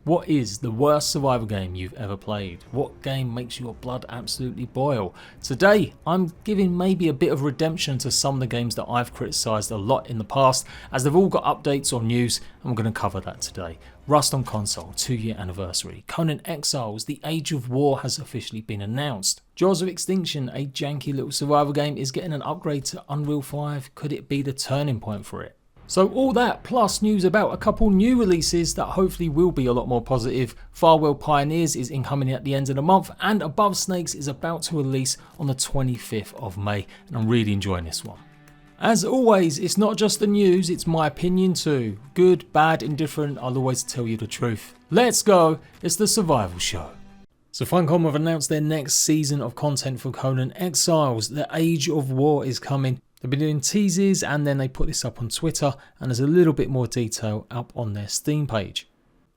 What is the worst survival game you've ever played? What game makes your blood absolutely boil? Today, I'm giving maybe a bit of redemption to some of the games that I've criticised a lot in the past, as they've all got updates or news, and we're going to cover that today. Rust on console, 2-year anniversary. CONAN EXILES, the Age of War has officially been announced. Jaws of Extinction, a janky little survival game, is getting an upgrade to Unreal 5. Could it be the turning point for it? So all that plus news about a couple new releases that hopefully will be a lot more positive. Farworld Pioneers is incoming at the end of the month, and Above Snakes is about to release on the 25th of May, and I'm really enjoying this one. As always, it's not just the news, it's my opinion too. Good, bad, indifferent, I'll always tell you the truth. Let's go, it's the Survival Show. So Funcom have announced their next season of content for CONAN EXILES. The Age of War is coming. They've been doing teases, and then they put this up on Twitter, and there's a little bit more detail up on their Steam page.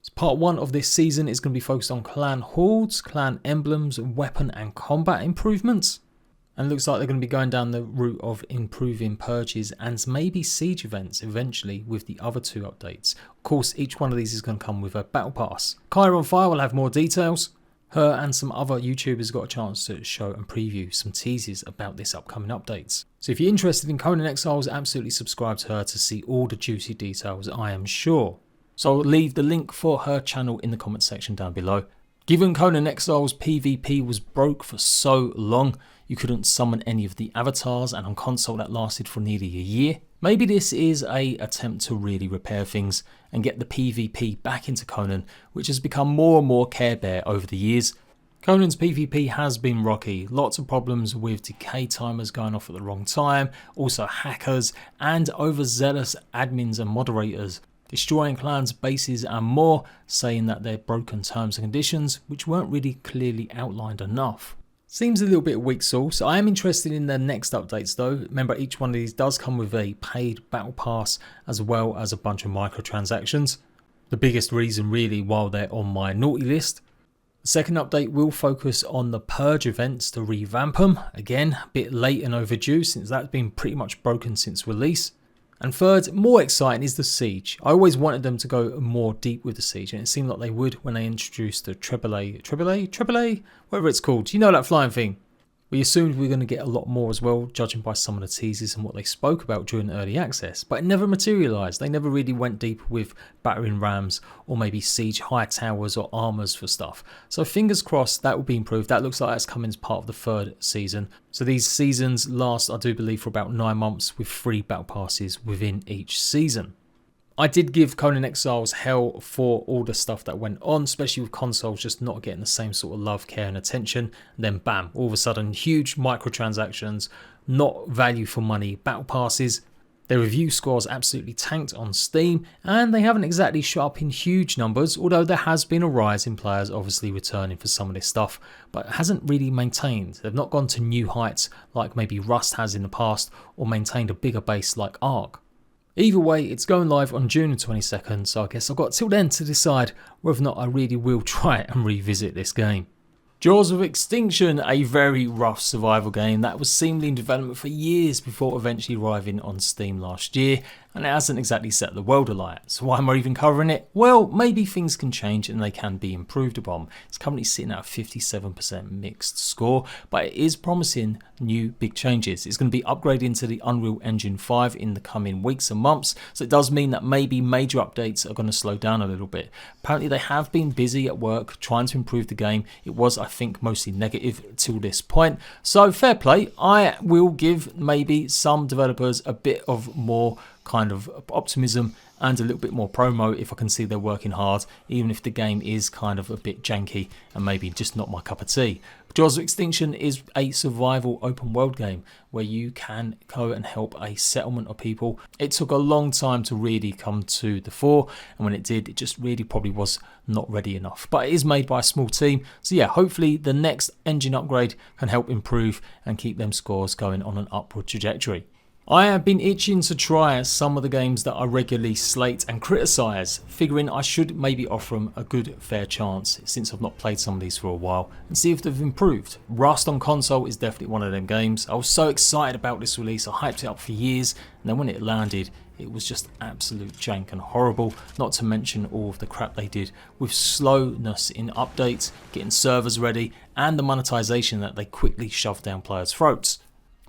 So part 1 of this season is going to be focused on clan hordes, clan emblems, weapon and combat improvements. And it looks like they're going to be going down the route of improving purges and maybe siege events eventually with the other 2 updates. Of course, each one of these is going to come with a battle pass. Kyra on Fire will have more details. Her and some other YouTubers got a chance to show and preview some teases about this upcoming updates. So if you're interested in CONAN EXILES, absolutely subscribe to her to see all the juicy details, I am sure. So I'll leave the link for her channel in the comment section down below. Given CONAN EXILES PvP was broke for so long, you couldn't summon any of the avatars, and on console that lasted for nearly a year. Maybe this is an attempt to really repair things and get the PvP back into CONAN, which has become more and more Care Bear over the years. CONAN's PvP has been rocky, lots of problems with decay timers going off at the wrong time, also hackers and overzealous admins and moderators, destroying clans, bases and more, saying that they're broken terms and conditions, which weren't really clearly outlined enough. Seems a little bit weak sauce. I am interested in the next updates though. Remember, each one of these does come with a paid battle pass as well as a bunch of microtransactions. The biggest reason really while they're on my naughty list. The second update will focus on the purge events to revamp them. Again, a bit late and overdue since that's been pretty much broken since release. And third, more exciting, is the siege. I always wanted them to go more deep with the siege, and it seemed like they would when they introduced the AAA, whatever it's called. You know, that flying thing. We assumed we were going to get a lot more as well, judging by some of the teasers and what they spoke about during early access, but it never materialised. They never really went deep with battering rams or maybe siege high towers or armours for stuff. So fingers crossed that will be improved. That looks like that's coming as part of the 3rd season. So these seasons last, I do believe, for about 9 months with 3 battle passes within each season. I did give CONAN EXILES hell for all the stuff that went on, especially with consoles just not getting the same sort of love, care and attention. And then bam, all of a sudden huge microtransactions, not value for money battle passes. Their review scores absolutely tanked on Steam, and they haven't exactly shot up in huge numbers, although there has been a rise in players obviously returning for some of this stuff, but it hasn't really maintained. They've not gone to new heights like maybe Rust has in the past, or maintained a bigger base like Ark. Either way, it's going live on June the 22nd, so I guess I've got till then to decide whether or not I really will try and revisit this game. Jaws of Extinction, a very rough survival game that was seemingly in development for years before eventually arriving on Steam last year, and it hasn't exactly set the world alight. So why am I even covering it? Well, maybe things can change and they can be improved upon. It's currently sitting at a 57% mixed score, but it is promising new big changes. It's going to be upgraded into the Unreal Engine 5 in the coming weeks and months, so it does mean that maybe major updates are going to slow down a little bit. Apparently they have been busy at work trying to improve the game. It was, I think, mostly negative till this point, so fair play. I will give maybe some developers a bit of more kind of optimism and a little bit more promo if I can see they're working hard, even if the game is kind of a bit janky and maybe just not my cup of tea. Jaws of Extinction is a survival open world game where you can go and help a settlement of people. It took a long time to really come to the fore, and when it did, it just really probably was not ready enough. But it is made by a small team, so yeah, hopefully the next engine upgrade can help improve and keep them scores going on an upward trajectory. I have been itching to try some of the games that I regularly slate and criticise, figuring I should maybe offer them a good fair chance since I've not played some of these for a while and see if they've improved. Rust on console is definitely one of them games. I was so excited about this release, I hyped it up for years, and then when it landed it was just absolute jank and horrible, not to mention all of the crap they did with slowness in updates, getting servers ready, and the monetization that they quickly shoved down players' throats.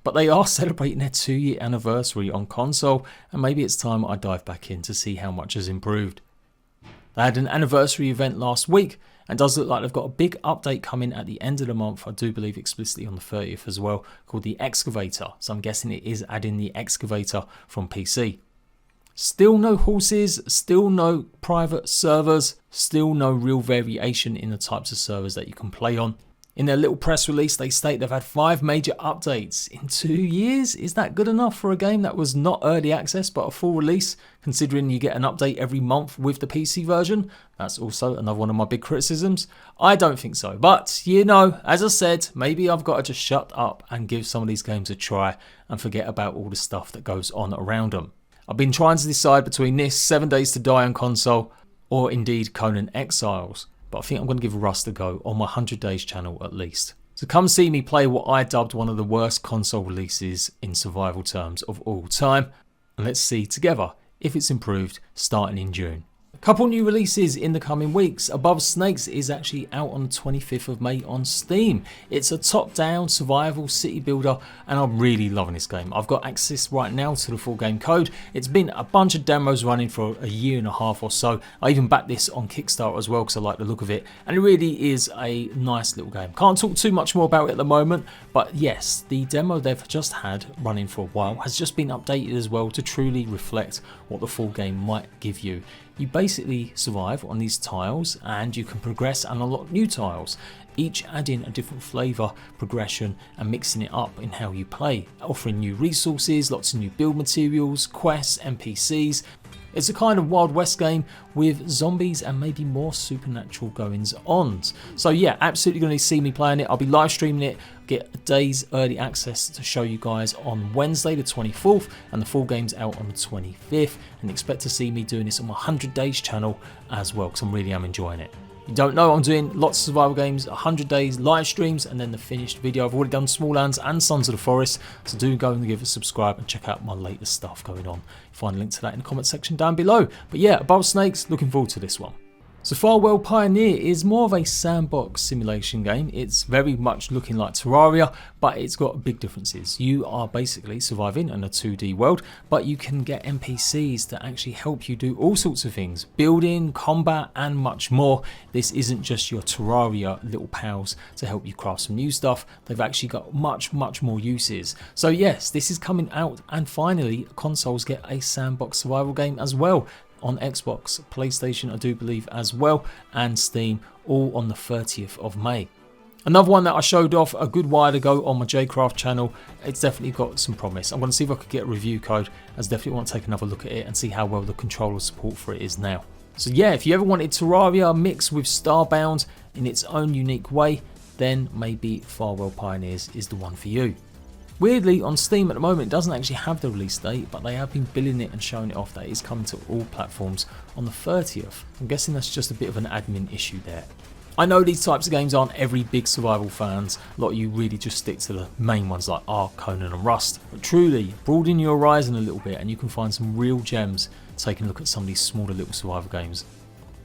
But they are celebrating their 2-year anniversary on console, and maybe it's time I dive back in to see how much has improved. They had an anniversary event last week, and does look like they've got a big update coming at the end of the month, I do believe explicitly on the 30th as well, called the Excavator, so I'm guessing it is adding the Excavator from PC. Still no horses, still no private servers, still no real variation in the types of servers that you can play on. In their little press release, they state they've had 5 major updates in 2 years. Is that good enough for a game that was not early access but a full release, considering you get an update every month with the PC version? That's also another one of my big criticisms. I don't think so, but you know, as I said, maybe I've got to just shut up and give some of these games a try and forget about all the stuff that goes on around them. I've been trying to decide between this, 7 Days to Die on console, or indeed CONAN EXILES. But I think I'm going to give Rust a go on my 100 Days channel at least. So come see me play what I dubbed one of the worst console releases in survival terms of all time. And let's see together if it's improved starting in June. A couple new releases in the coming weeks. Above Snakes is actually out on the 25th of May on Steam. It's a top-down survival city builder and I'm really loving this game. I've got access right now to the full game code. It's been a bunch of demos running for a year and a half or so. I even backed this on Kickstarter as well because I like the look of it, and it really is a nice little game. Can't talk too much more about it at the moment, but yes, the demo they've just had running for a while has just been updated as well to truly reflect what the full game might give you. You basically survive on these tiles and you can progress and unlock new tiles, each adding a different flavour, progression and mixing it up in how you play, offering new resources, lots of new build materials, quests, NPCs. It's a kind of Wild West game with zombies and maybe more supernatural goings on. So yeah, absolutely going to see me playing it. I'll be live streaming it, get a day's early access to show you guys on Wednesday the 24th, and the full game's out on the 25th, and expect to see me doing this on my 100 Days channel as well, because I really am enjoying it. You don't know, I'm doing lots of survival games, 100 days live streams, and then the finished video. I've already done Small Lands and Sons of the Forest, so do go and give it a subscribe and check out my latest stuff going on. Find a link to that in the comment section down below. But yeah, Above Snakes, looking forward to this one. So Farworld Pioneer is more of a sandbox simulation game. It's very much looking like Terraria, but it's got big differences. You are basically surviving in a 2D world, but you can get NPCs to actually help you do all sorts of things. Building, combat, and much more. This isn't just your Terraria little pals to help you craft some new stuff. They've actually got much more uses. So yes, this is coming out, and finally consoles get a sandbox survival game as well. On Xbox, PlayStation I do believe as well, and Steam, all on the 30th of May. Another one that I showed off a good while ago on my JCraft channel, it's definitely got some promise. I'm going to see if I could get a review code, as definitely want to take another look at it and see how well the controller support for it is now. So yeah, if you ever wanted Terraria mixed with Starbound in its own unique way, then maybe Farworld Pioneers is the one for you. Weirdly, on Steam at the moment it doesn't actually have the release date, but they have been billing it and showing it off that it's coming to all platforms on the 30th. I'm guessing that's just a bit of an admin issue there. I know these types of games aren't every big survival fans, a lot of you really just stick to the main ones like Ark, Conan and Rust, but truly broaden your horizon a little bit and you can find some real gems taking a look at some of these smaller little survival games.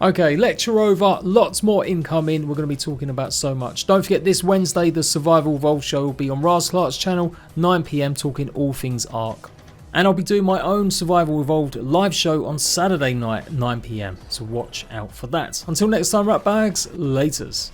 Okay, lecture over, lots more incoming. We're going to be talking about so much. Don't forget, this Wednesday the Survival Evolved show will be on Raz Clark's channel, 9 PM, talking all things Ark. And I'll be doing my own Survival Evolved live show on Saturday night, 9 PM, so watch out for that. Until next time, rat bags, laters.